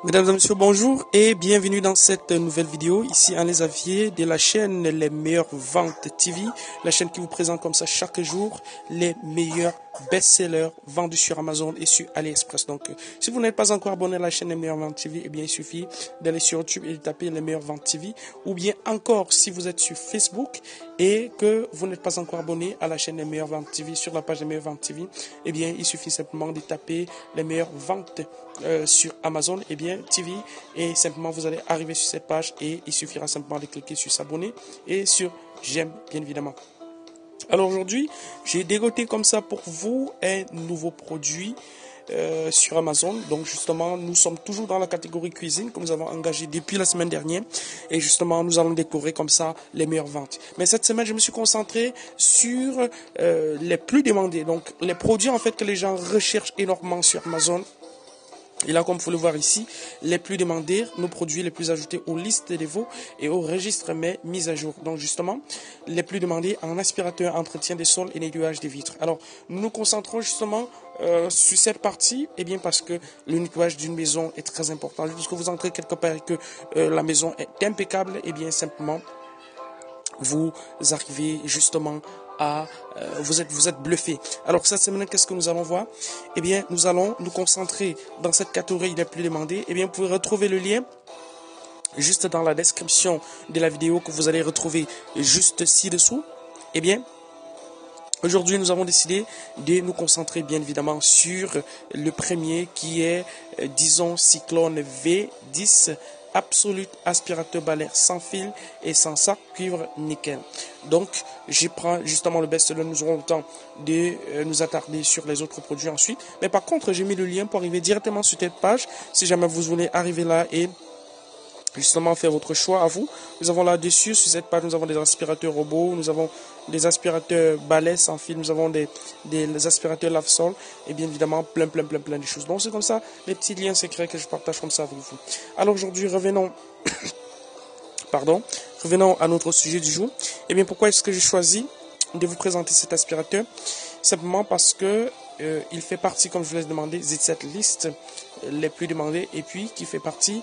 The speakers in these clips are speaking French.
Mesdames et messieurs, bonjour et bienvenue dans cette nouvelle vidéo ici en Les Aviers de la chaîne Les Meilleures Ventes TV, la chaîne qui vous présente comme ça chaque jour les meilleurs best-sellers vendus sur Amazon et sur AliExpress. Donc, si vous n'êtes pas encore abonné à la chaîne Les Meilleures Ventes TV, eh bien, il suffit d'aller sur YouTube et de taper Les Meilleures Ventes TV. Ou bien encore, si vous êtes sur Facebook et que vous n'êtes pas encore abonné à la chaîne Les Meilleures Ventes TV, sur la page Les Meilleures Ventes TV, eh bien, il suffit simplement de taper Les Meilleures Ventes sur Amazon, eh bien, TV, et simplement vous allez arriver sur cette page et il suffira simplement de cliquer sur s'abonner et sur j'aime, bien évidemment. Alors aujourd'hui, j'ai dégoté comme ça pour vous un nouveau produit sur Amazon. Donc justement, nous sommes toujours dans la catégorie cuisine que nous avons engagé depuis la semaine dernière. Et justement, nous allons décorer comme ça les meilleures ventes. Mais cette semaine, je me suis concentré sur les plus demandés. Donc les produits en fait que les gens recherchent énormément sur Amazon. Et là, comme vous pouvez le voir ici, les plus demandés, nos produits les plus ajoutés aux listes des veaux et au registre mais mis à jour. Donc justement, les plus demandés en aspirateur, entretien des sols et nettoyage des vitres. Alors, nous nous concentrons justement sur cette partie, eh bien parce que le nettoyage d'une maison est très important. Lorsque vous entrez quelque part et que la maison est impeccable, eh bien simplement, vous arrivez justement à vous êtes bluffé. Alors cette semaine, qu'est-ce que nous allons voir? Eh bien, nous allons nous concentrer dans cette catégorie les plus demandés. Eh bien, vous pouvez retrouver le lien juste dans la description de la vidéo que vous allez retrouver juste ci-dessous. Eh bien, aujourd'hui, nous avons décidé de nous concentrer bien évidemment sur le premier qui est, disons, Cyclone V10 Absolute aspirateur balai sans fil et sans sac cuivre nickel. Donc, je prends justement le best-seller. Nous aurons le temps de nous attarder sur les autres produits ensuite. Mais par contre, j'ai mis le lien pour arriver directement sur cette page. Si jamais vous voulez arriver là et justement faire votre choix à vous. Nous avons là-dessus, sur cette page, nous avons des aspirateurs robots, nous avons des aspirateurs balais sans fil, nous avons des aspirateurs lave-sol et bien évidemment plein de choses. Donc c'est comme ça, les petits liens secrets que je partage comme ça avec vous. Alors aujourd'hui, revenons à notre sujet du jour. Et bien pourquoi est-ce que j'ai choisi de vous présenter cet aspirateur? Simplement parce que il fait partie, comme je vous l'ai demandé, de cette liste les plus demandés et puis qui fait partie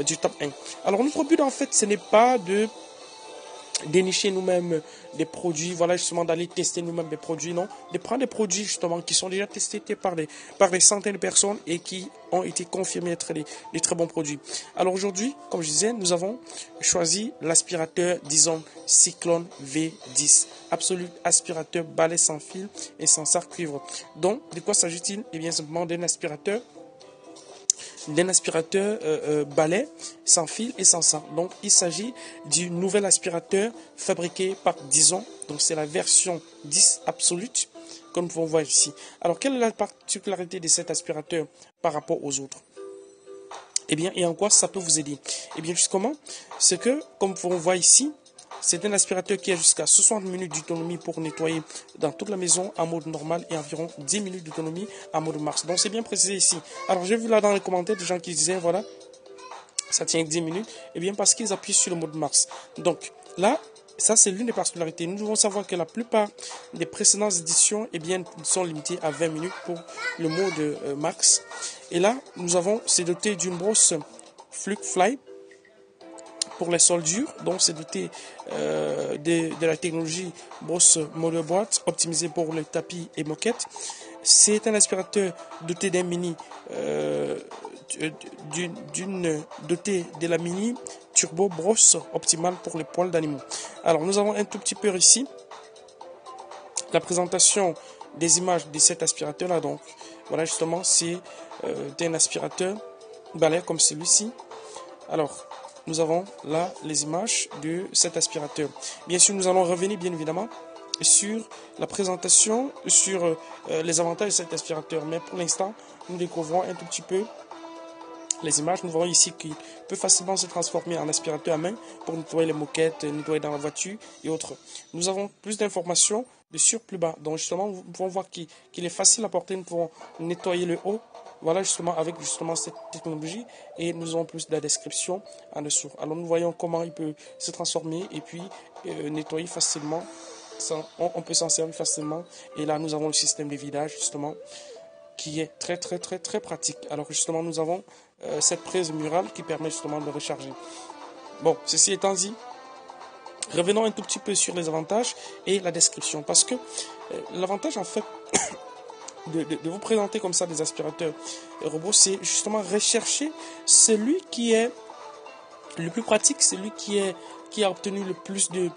du top 1. Alors notre but en fait, ce n'est pas de dénicher nous-mêmes des produits, voilà justement d'aller tester nous-mêmes des produits, non, de prendre des produits justement qui sont déjà testés par des centaines de personnes et qui ont été confirmés être des très bons produits. Alors aujourd'hui, comme je disais, nous avons choisi l'aspirateur, disons, Cyclone V10, Absolute aspirateur balai sans fil et sans sac cuivre. Donc, de quoi s'agit-il? Eh bien simplement d'un aspirateur balai sans fil et sans sac. Donc il s'agit du nouvel aspirateur fabriqué par Dyson. Donc c'est la version 10 Absolute, comme nous pouvons voir ici. Alors quelle est la particularité de cet aspirateur par rapport aux autres? Eh bien, et en quoi ça peut vous aider? Eh bien, justement, c'est que, comme nous pouvons voir ici, c'est un aspirateur qui a jusqu'à 60 minutes d'autonomie pour nettoyer dans toute la maison en mode normal et environ 10 minutes d'autonomie en mode max. Donc c'est bien précisé ici. Alors j'ai vu là dans les commentaires des gens qui disaient voilà, ça tient 10 minutes. Eh bien parce qu'ils appuient sur le mode max. Donc là, ça c'est l'une des particularités. Nous devons savoir que la plupart des précédentes éditions eh bien, sont limitées à 20 minutes pour le mode max. Et là, nous avons, c'est doté d'une brosse Fluke-Fly pour les sols durs, donc c'est doté de la technologie brosse molle boîte optimisée pour les tapis et moquettes. C'est un aspirateur doté d'un mini doté de la mini turbo brosse optimale pour les poils d'animaux. Alors nous avons un tout petit peu ici la présentation des images de cet aspirateur là. Donc voilà, justement c'est un aspirateur balai comme celui-ci. Alors nous avons là les images de cet aspirateur. Bien sûr, nous allons revenir bien évidemment sur la présentation, sur les avantages de cet aspirateur. Mais pour l'instant, nous découvrons un tout petit peu les images. Nous voyons ici qu'il peut facilement se transformer en aspirateur à main pour nettoyer les moquettes, nettoyer dans la voiture et autres. Nous avons plus d'informations dessus plus bas. Donc justement, nous pouvons voir qu'il est facile à porter. Nous pouvons nettoyer le haut. Voilà justement avec justement cette technologie et nous avons plus de la description en dessous. Alors nous voyons comment il peut se transformer et puis nettoyer facilement. On peut s'en servir facilement. Et là nous avons le système de vidage justement qui est très pratique. Alors justement nous avons cette prise murale qui permet justement de recharger. Bon, ceci étant dit, revenons un tout petit peu sur les avantages et la description, parce que l'avantage en fait de vous présenter comme ça des aspirateurs robots, c'est justement rechercher celui qui est le plus pratique, celui qui a obtenu le plus de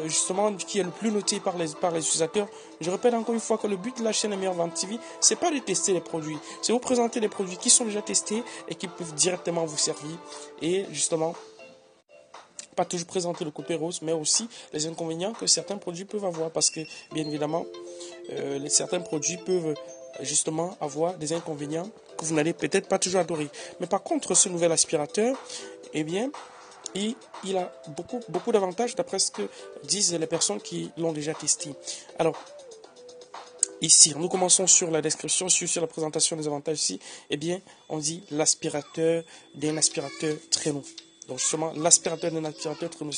justement, qui est le plus noté par les utilisateurs. Je répète encore une fois que le but de la chaîne Les Meilleures Ventes TV, c'est pas de tester les produits, c'est vous présenter des produits qui sont déjà testés et qui peuvent directement vous servir, et justement pas toujours présenter le côté rose, mais aussi les inconvénients que certains produits peuvent avoir, parce que bien évidemment certains produits peuvent justement avoir des inconvénients que vous n'allez peut-être pas toujours adorer. Mais par contre, ce nouvel aspirateur, eh bien, il a beaucoup d'avantages d'après ce que disent les personnes qui l'ont déjà testé. Alors, ici, nous commençons sur la description, sur la présentation des avantages ici. Eh bien, on dit l'aspirateur d'un aspirateur traîneau. Donc justement, l'aspirateur d'un aspirateur traîneau,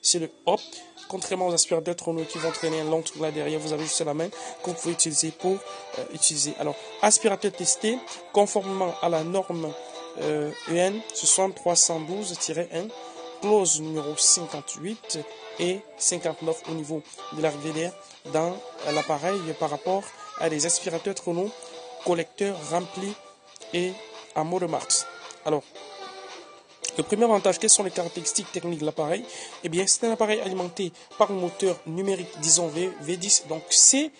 c'est le hop. Contrairement aux aspirateurs traîneaux qui vont traîner un long truc là derrière, vous avez juste la main que vous pouvez utiliser pour utiliser. Alors, aspirateur testé conformément à la norme EN 60312-1, clause numéro 58 et 59 au niveau de l'arrivée d'air dans l'appareil par rapport à des aspirateurs traîneaux collecteurs remplis et à mode max. Alors, le premier avantage, quelles sont les caractéristiques techniques de l'appareil? Eh bien, c'est un appareil alimenté par un moteur numérique, disons V10. Donc, c'est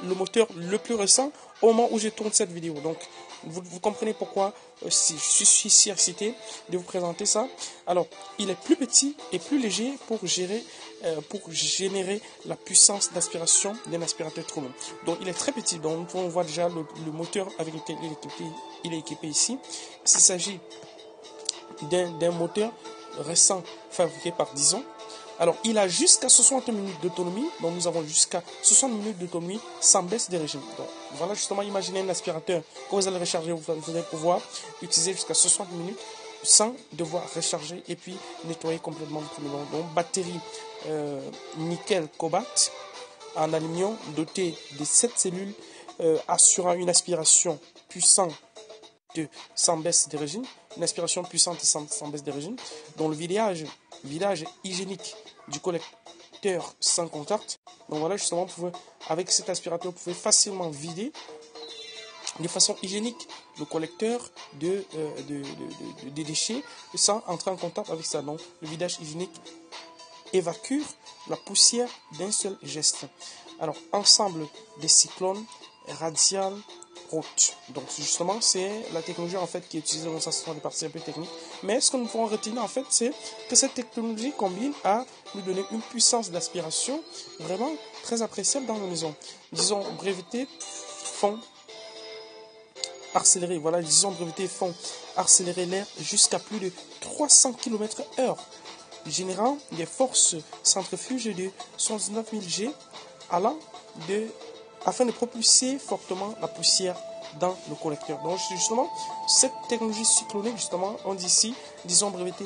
le moteur le plus récent au moment où je tourne cette vidéo. Donc, vous comprenez pourquoi je suis si excité de vous présenter ça. Alors, il est plus petit et plus léger pour générer la puissance d'aspiration d'un aspirateur traîneau. Donc, il est très petit. Donc, on voit déjà le moteur avec lequel il est équipé ici. S'il s'agit d'un moteur récent fabriqué par Dyson. Alors, il a jusqu'à 60 minutes d'autonomie. Donc, nous avons jusqu'à 60 minutes d'autonomie sans baisse de régime. Donc, voilà, justement, imaginez un aspirateur. Quand vous allez recharger, vous allez pouvoir utiliser jusqu'à 60 minutes sans devoir recharger et puis nettoyer complètement votre maison. Donc, batterie nickel cobalt en aluminium dotée de 7 cellules assurant une aspiration puissante sans baisse de régime, une aspiration puissante sans baisse de régime, dont le vidage hygiénique du collecteur sans contact. Donc voilà, justement, avec cet aspirateur, vous pouvez facilement vider de façon hygiénique le collecteur des déchets sans entrer en contact avec ça. Donc le vidage hygiénique évacue la poussière d'un seul geste. Alors, ensemble des cyclones radial route. Donc justement, c'est la technologie en fait qui est utilisée dans ce sont des parties un peu techniques. Mais ce que nous pouvons retenir en fait, c'est que cette technologie combine à nous donner une puissance d'aspiration vraiment très appréciable dans nos maisons. Disons breveté font accélérer, voilà, disons breveté font accélérer l'air jusqu'à plus de 300 km/h, générant des forces centrifuges de 119 000 G afin de propulser fortement la poussière dans le collecteur. Donc justement, cette technologie cyclonique, justement, on dit ici, disons breveté,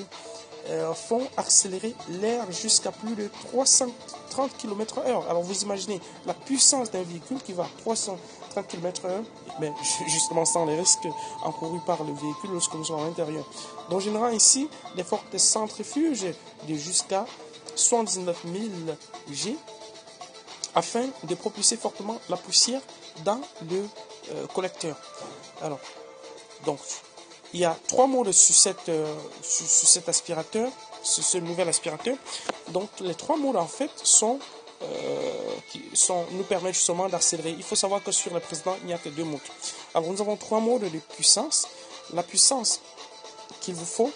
font accélérer l'air jusqu'à plus de 330 km/h. Alors vous imaginez la puissance d'un véhicule qui va à 330 km/h, mais justement sans les risques encourus par le véhicule lorsque nous sommes à l'intérieur. Donc générant ici des fortes centrifuges de jusqu'à 79 000 G afin de propulser fortement la poussière dans le collecteur. Alors, donc, il y a 3 modes sur cet aspirateur, sur ce nouvel aspirateur. Donc, les 3 modes, en fait, nous permettent justement d'accélérer. Il faut savoir que sur le précédent, il n'y a que 2 modes. Alors, nous avons 3 modes de puissance. La puissance qu'il vous faut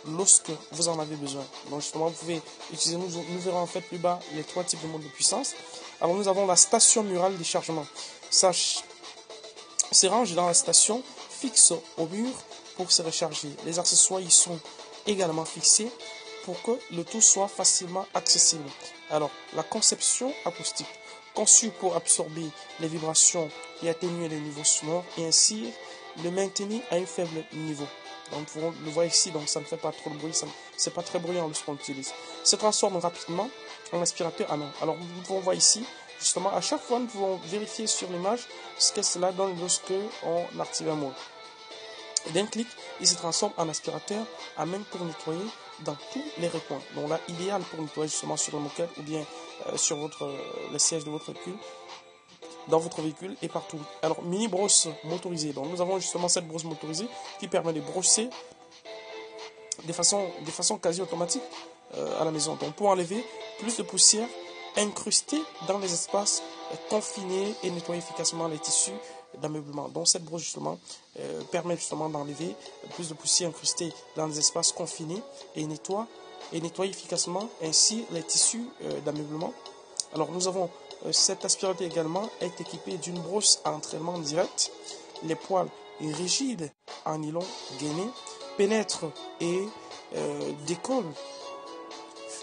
lorsque vous en avez besoin. Donc, justement, vous pouvez utiliser, nous verrons en fait plus bas les 3 types de modes de puissance. Alors, nous avons la station murale de chargement. Ça se range dans la station fixe au mur pour se recharger. Les accessoires y sont également fixés pour que le tout soit facilement accessible. Alors, la conception acoustique, conçue pour absorber les vibrations et atténuer les niveaux sonores et ainsi le maintenir à un faible niveau. Donc, vous le voyez ici, donc ça ne fait pas trop de bruit, c'est pas très bruyant lorsqu'on l'utilise. Se transforme rapidement en aspirateur à main. Alors, nous pouvons voir ici, justement, à chaque fois, nous pouvons vérifier sur l'image ce que cela donne lorsque on active un mode. D'un clic, il se transforme en aspirateur à main pour nettoyer dans tous les recoins. Donc là, idéal pour nettoyer justement sur la moquette ou bien sur le siège de votre véhicule, dans votre véhicule et partout. Alors, mini brosse motorisée. Donc nous avons justement cette brosse motorisée qui permet de brosser de façon quasi automatique à la maison. Donc pour enlever plus de poussière incrustée dans les espaces confinés et nettoyer efficacement les tissus d'ameublement. Donc cette brosse justement permet justement d'enlever plus de poussière incrustée dans les espaces confinés et nettoie efficacement ainsi les tissus d'ameublement. Alors nous avons cet aspirateur également est équipé d'une brosse à entraînement direct. Les poils rigides en nylon gainé pénètrent et décollent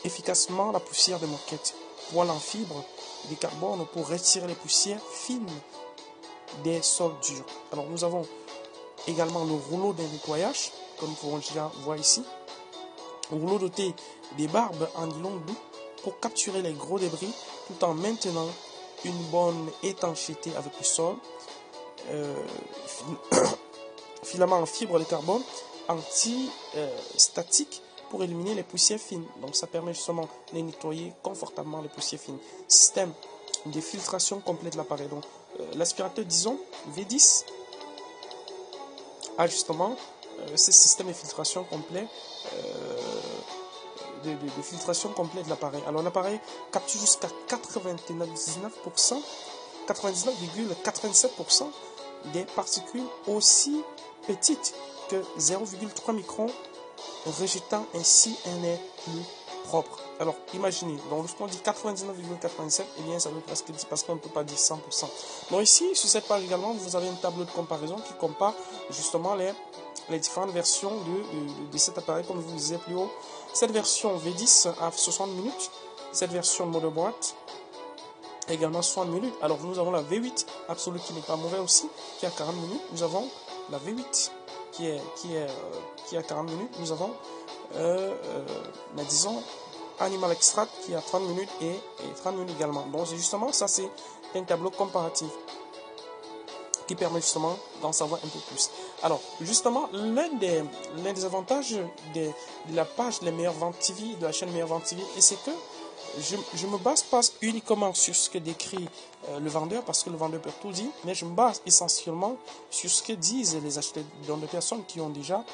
efficacement la poussière de moquette. Poils en fibre de carbone pour retirer les poussières fines des sols durs. Alors nous avons également le rouleau de nettoyage, comme nous pouvons déjà voir ici. Rouleau doté des barbes en nylon doux pour capturer les gros débris tout en maintenant une bonne étanchéité avec le sol. Filament en fibre de carbone anti-statique pour éliminer les poussières fines. Donc ça permet justement de nettoyer confortablement les poussières fines. Système de filtration complète de l'appareil. Donc l'aspirateur, disons, V10 a justement ce système de filtration complet de filtration complète de l'appareil. Alors l'appareil capture jusqu'à 99,87% des particules aussi petites que 0,3 microns, rejetant ainsi un air plus propre. Alors imaginez, donc lorsqu'on dit 99,87, eh bien ça veut presque dire, parce qu'on ne peut pas dire 100%. Donc ici, sur cette page également, vous avez un tableau de comparaison qui compare justement les différentes versions de cet appareil, comme je vous disais plus haut. Cette version V10 a 60 minutes, cette version mode boîte également 60 minutes. Alors nous avons la V8 absolue qui n'est pas mauvais aussi, qui a 40 minutes. Nous avons la V8 qui a 40 minutes. Nous avons disons Animal Extract qui a 30 minutes et 30 minutes également. Donc justement ça c'est un tableau comparatif qui permet justement d'en savoir un peu plus. Alors, justement, l'un des avantages de la page Les Meilleures Ventes TV, de la chaîne Meilleures Ventes TV, et c'est que je me base pas uniquement sur ce que décrit le vendeur, parce que le vendeur peut tout dire, mais je me base essentiellement sur ce que disent les acheteurs, donc des personnes qui ont déjà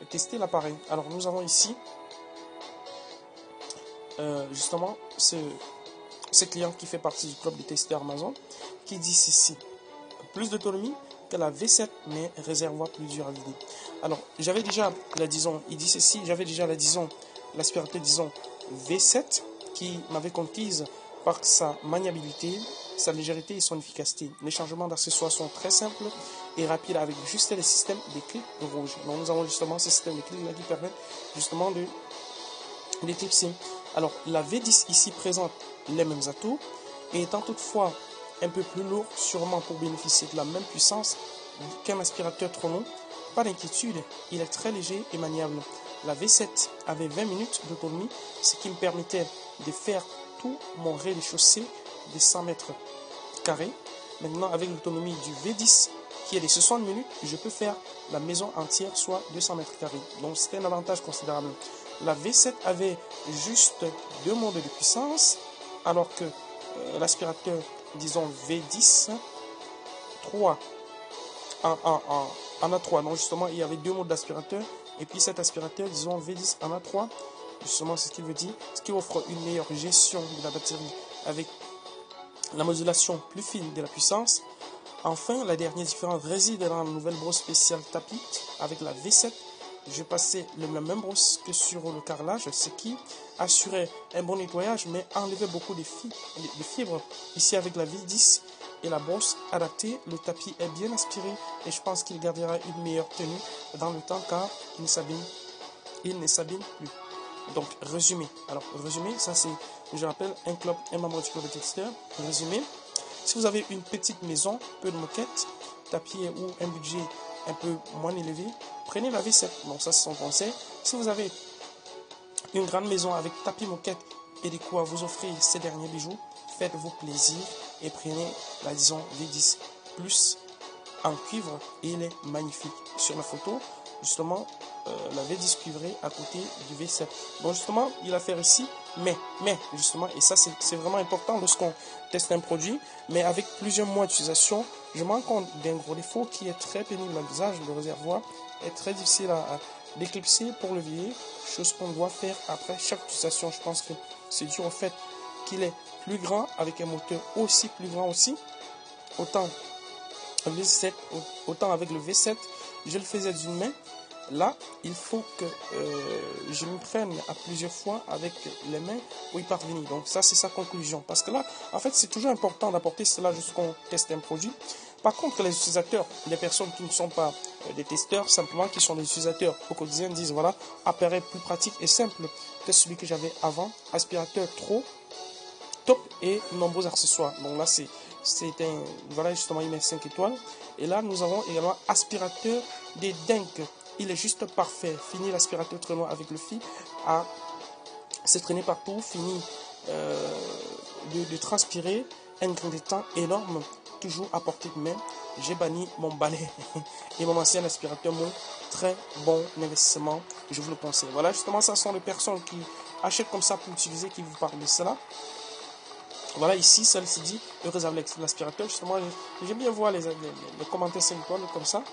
testé l'appareil. Alors, nous avons ici, justement, ce client qui fait partie du club de testeurs Amazon, qui dit ceci: plus d'autonomie que la V7, mais réservoir plus dur à vider. Alors, j'avais déjà la disons, il dit ceci, j'avais déjà la disons, l'aspirateur disons V7 qui m'avait conquise par sa maniabilité, sa légèreté et son efficacité. Les changements d'accessoires sont très simples et rapides avec juste les systèmes des clics rouges. Donc nous avons justement ce système de clics là qui permet justement de d'éclipser. Alors la V10 ici présente les mêmes atouts et étant toutefois un peu plus lourd, sûrement pour bénéficier de la même puissance qu'un aspirateur trop long, pas d'inquiétude, il est très léger et maniable. La V7 avait 20 minutes d'autonomie, ce qui me permettait de faire tout mon rez-de-chaussée de 100 mètres carrés. Maintenant, avec l'autonomie du V10 qui est de 60 minutes, je peux faire la maison entière, soit 200 mètres carrés. Donc c'était un avantage considérable. La V7 avait juste 2 modes de puissance, alors que l'aspirateur, disons V10, 3 en a 3. Donc justement, il y avait 2 modes d'aspirateur. Et puis cet aspirateur, disons V10 en a 3. Justement, c'est ce qu'il veut dire. Ce qui offre une meilleure gestion de la batterie avec la modulation plus fine de la puissance. Enfin, la dernière différence réside dans la nouvelle brosse spéciale tapis avec la V7. Je passais la même brosse que sur le carrelage, ce qui assurait un bon nettoyage, mais enlevait beaucoup de fibres. Ici, avec la V10 et la brosse adaptée, le tapis est bien aspiré et je pense qu'il gardera une meilleure tenue dans le temps car il ne s'abîme plus. Donc, résumé. Alors, résumé, ça c'est, je rappelle, un membre du club de testeurs. Résumé, si vous avez une petite maison, peu de moquettes, tapis ou un budget un peu moins élevé, prenez la V7. Donc ça c'est son conseil. Si vous avez une grande maison avec tapis, moquette et de quoi vous offrir ces derniers bijoux, faites-vous plaisir et prenez la disons V10 plus en cuivre et il est magnifique. Sur la photo, justement la V10 cuivrée à côté du V7. Donc justement, il a fait ici, mais justement, et ça c'est vraiment important lorsqu'on teste un produit, mais avec plusieurs mois d'utilisation, je me rends compte d'un gros défaut qui est très pénible à l'usage. Le réservoir est très difficile à d'éclipser pour le vieillir, chose qu'on doit faire après chaque utilisation. Je pense que c'est dû au fait qu'il est plus grand, avec un moteur aussi plus grand aussi, autant avec le V7, je le faisais d'une main. Là, il faut que je me prenne à plusieurs fois avec les mains pour y parvenir. Donc ça, c'est sa conclusion. Parce que là, en fait, c'est toujours important d'apporter cela jusqu'on teste un produit. Par contre, les utilisateurs, les personnes qui ne sont pas des testeurs, simplement qui sont des utilisateurs au quotidien, disent voilà, appareil plus pratique et simple que celui que j'avais avant, aspirateur trop top et nombreux accessoires. Donc là, c'est un, voilà, justement, il met 5 étoiles. Et là, nous avons également aspirateur des dingues. Il est juste parfait. Fini l'aspirateur traîneau avec le fil à se traîner partout. Fini de transpirer. Un grain de temps énorme. Toujours à portée de main. J'ai banni mon balai et mon ancien aspirateur. Mon très bon investissement. Je vous le conseille. Voilà, justement, ça sont les personnes qui achètent comme ça pour utiliser, qui vous parlent de cela. Voilà, ici, celle-ci dit, heureuse avec l'aspirateur. Justement, j'aime bien voir les commentaires 5 étoiles comme ça.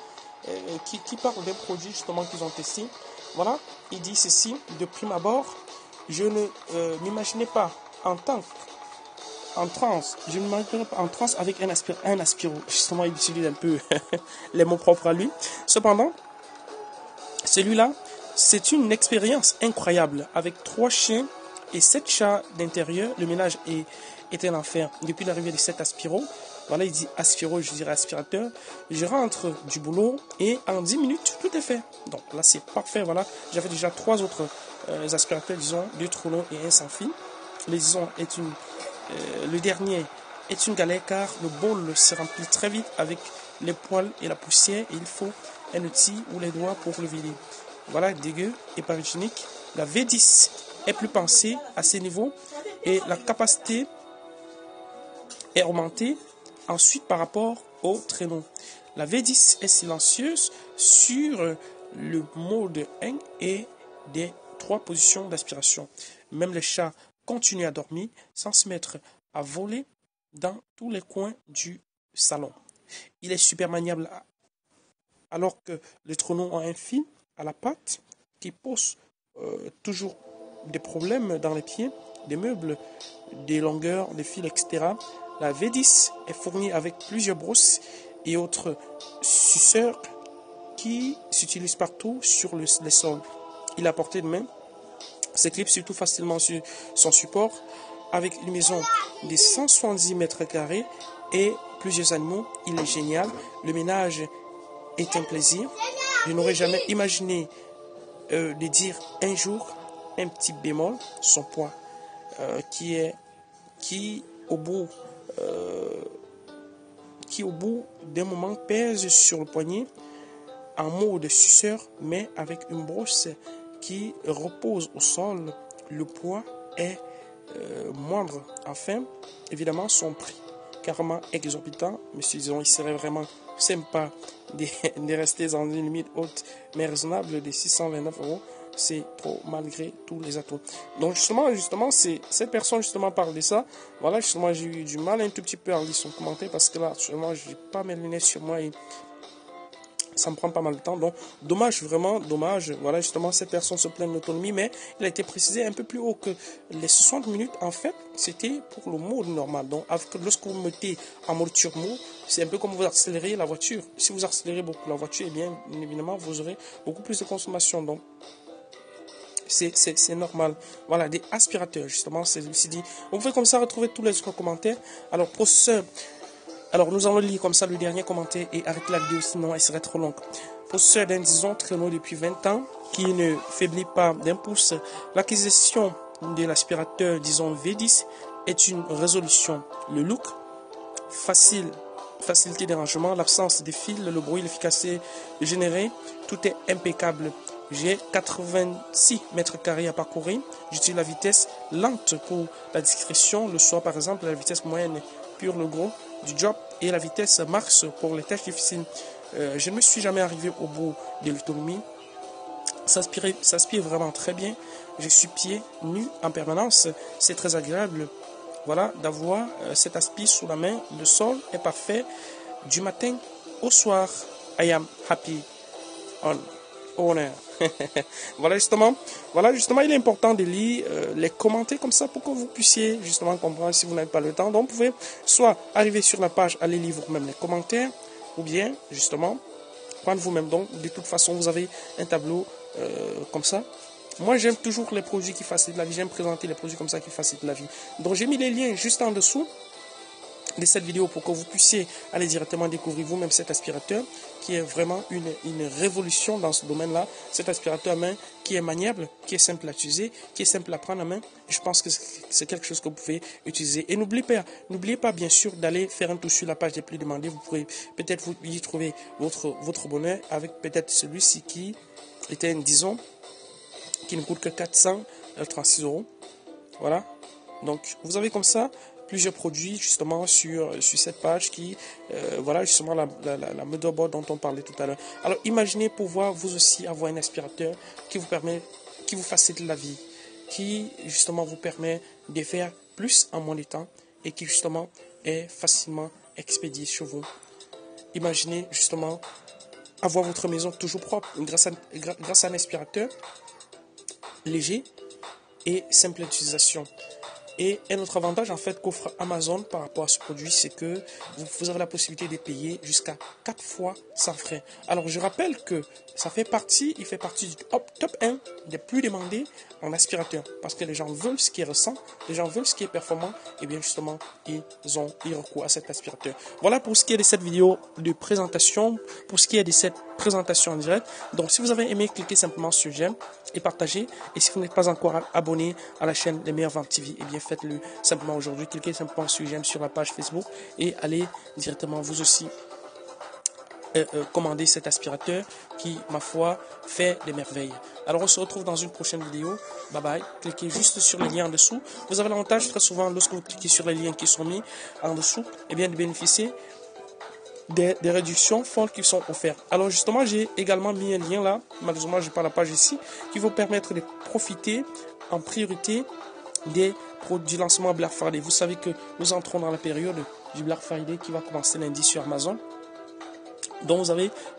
Qui parlent d'un produit justement qu'ils ont testé. Voilà, il dit ceci: de prime abord, je ne m'imaginais pas en transe. Je ne m'imaginais pas en transe avec un aspiro. Justement, il utilise un peu les mots propres à lui. Cependant, celui-là, c'est une expérience incroyable. Avec 3 chiens et 7 chats d'intérieur, le ménage était un enfer. Depuis l'arrivée de cet aspiro, voilà, il dit aspiro, je dirais aspirateur. Je rentre du boulot et en 10 minutes, tout est fait. Donc là, c'est parfait. Voilà, j'avais déjà 3 autres aspirateurs, disons, 2 Trono et un sans fil. Le dernier est une galère car le bol se remplit très vite avec les poils et la poussière et il faut un outil ou les doigts pour le vider. Voilà, dégueu et pas hygiénique. La V10 est plus pensée à ces niveaux et la capacité est augmentée ensuite par rapport au traîneau. La V10 est silencieuse sur le mode 1 et des 3 positions d'aspiration. Même les chats continuent à dormir sans se mettre à voler dans tous les coins du salon. Il est super maniable alors que les traîneaux ont un fil à la patte qui pose toujours des problèmes dans les pieds, des meubles, des longueurs, des fils, etc. La V10 est fournie avec plusieurs brosses et autres suceurs qui s'utilisent partout sur les sols. Il est à portée de main, s'éclipse surtout facilement sur son support avec une maison de 170 mètres carrés et plusieurs animaux. Il est génial. Le ménage est un plaisir. Je n'aurais jamais imaginé de dire un jour un petit bémol, son poids qui au bout d'un moment pèse sur le poignet en mode suceur, mais avec une brosse qui repose au sol. Le poids est moindre. Enfin, évidemment, son prix carrément exorbitant. Mais disons, il serait vraiment sympa de rester dans une limite haute mais raisonnable de 629 €. C'est trop malgré tous les atouts. Donc justement, c'est cette personne justement parle de ça. Voilà, justement, j'ai eu du mal un tout petit peu à lire son commentaire parce que là, actuellement, j'ai pas mes lunettes sur moi et ça me prend pas mal de temps. Donc, dommage, vraiment dommage. Voilà, justement, cette personne se plaint de l'autonomie, mais il a été précisé un peu plus haut que les 60 minutes, en fait, c'était pour le mode normal. Donc, lorsque vous mettez en mode turbo, c'est un peu comme vous accélérez la voiture. Si vous accélérez beaucoup la voiture, eh bien, évidemment, vous aurez beaucoup plus de consommation. Donc, c'est normal. Voilà, des aspirateurs, justement, c'est aussi dit. Vous pouvez comme ça retrouver tous les autres commentaires. Alors, processeur. Alors, nous allons lire comme ça le dernier commentaire et arrêter la vidéo, sinon elle serait trop longue. Processeur d'un disons traîneau depuis 20 ans, qui ne faiblit pas d'un pouce. L'acquisition de l'aspirateur, disons V10, est une résolution. Le look, facilité de rangement, l'absence de fils, le bruit, l'efficacité générée, tout est impeccable. J'ai 86 mètres carrés à parcourir. J'utilise la vitesse lente pour la discrétion. Le soir, par exemple, la vitesse moyenne pure le gros du job et la vitesse max pour les tâches difficiles. Je ne me suis jamais arrivé au bout de l'autonomie Ça aspire vraiment très bien. Je suis pieds nus en permanence. C'est très agréable. Voilà, d'avoir cet aspi sous la main. Le sol est parfait du matin au soir. I am happy on owner. Voilà justement, il est important de lire les commentaires comme ça pour que vous puissiez justement comprendre si vous n'avez pas le temps. Donc vous pouvez soit arriver sur la page, aller lire vous-même les commentaires, ou bien justement prendre vous-même. Donc de toute façon, vous avez un tableau comme ça. Moi, j'aime toujours les produits qui facilitent la vie. J'aime présenter les produits comme ça qui facilitent la vie. Donc j'ai mis les liens juste en dessous de cette vidéo pour que vous puissiez aller directement découvrir vous-même cet aspirateur qui est vraiment une révolution dans ce domaine-là. Cet aspirateur à main qui est maniable, qui est simple à utiliser, qui est simple à prendre en main. Je pense que c'est quelque chose que vous pouvez utiliser. Et n'oubliez pas bien sûr d'aller faire un tour sur la page des plus demandés. Vous pourrez peut-être vous y trouver votre bonheur avec peut-être celui-ci qui était, disons, qui ne coûte que 436 €. Voilà. Donc, vous avez comme ça plusieurs produits justement sur cette page qui, voilà justement la motherboard dont on parlait tout à l'heure. Alors, imaginez pouvoir vous aussi avoir un aspirateur qui vous facilite la vie, qui justement vous permet de faire plus en moins de temps et qui justement est facilement expédié chez vous. Imaginez justement avoir votre maison toujours propre grâce à un aspirateur léger et simple d'utilisation. Et un autre avantage en fait qu'offre Amazon par rapport à ce produit, c'est que vous avez la possibilité de payer jusqu'à 4 fois sans frais. Alors je rappelle que il fait partie du top 1 des plus demandés en aspirateur. Parce que les gens veulent ce qui est récent, les gens veulent ce qui est performant, et bien justement, ils recours à cet aspirateur. Voilà pour ce qui est de cette vidéo de présentation, pour ce qui est de cette présentation en direct. Donc si vous avez aimé, cliquez simplement sur j'aime et partagez. Et si vous n'êtes pas encore abonné à la chaîne Les Meilleures Ventes TV, et bien faites-le simplement aujourd'hui. Cliquez simplement sur j'aime sur la page Facebook et allez directement vous aussi commander cet aspirateur qui, ma foi, fait des merveilles. Alors on se retrouve dans une prochaine vidéo. Bye bye. Cliquez juste sur les liens en dessous. Vous avez l'avantage très souvent lorsque vous cliquez sur les liens qui sont mis en dessous, et bien de bénéficier des réductions fortes qui sont offertes. Alors justement, j'ai également mis un lien là, malheureusement je n'ai pas la page ici, qui vous permettre de profiter en priorité du lancement Black Friday. Vous savez que nous entrons dans la période du Black Friday qui va commencer lundi sur Amazon. Donc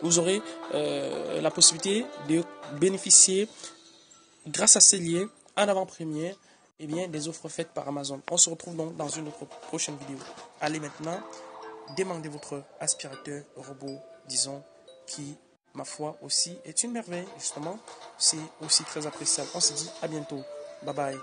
vous aurez la possibilité de bénéficier, grâce à ces liens, en avant-première, eh bien, des offres faites par Amazon. On se retrouve donc dans une autre prochaine vidéo. Allez maintenant, demandez votre aspirateur robot, disons, qui, ma foi, aussi est une merveille, justement. C'est aussi très appréciable. On se dit à bientôt. Bye bye.